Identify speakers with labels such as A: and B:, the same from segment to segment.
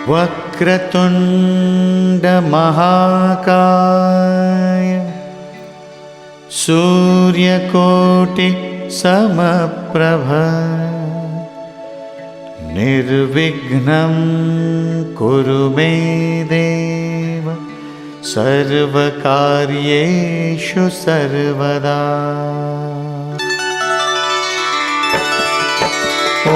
A: वक्रतुण्ड महाकाय सूर्यकोटि समप्रभ निर्विघ्नं कुरु मे देव सर्वकार्येषु सर्वदा। ॐ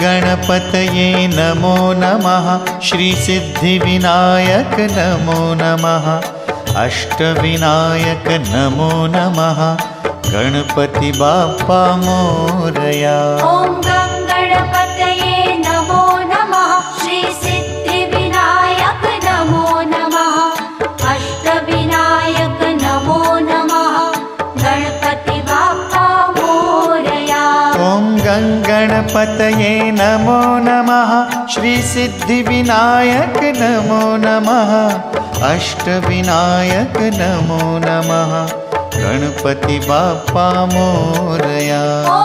A: गणपतये नमो नमः। श्रीसिद्धिविनायक नमो नमः। अष्टविनायक नमो नमः। गणपति बाप्पा मोरया।
B: ॐ गणपतये नमो नमः। श्रीसिद्धिविनायक नमो नमः। अष्टविनायक नमो नमः। गणपति बाप्पा मोरया।
A: ॐ गणपतये नमो नमः। श्रीसिद्धिविनायक नमो नमः। अष्टविनायक नमो नमः। गणपति बाप्पा मोरया।
B: ॐ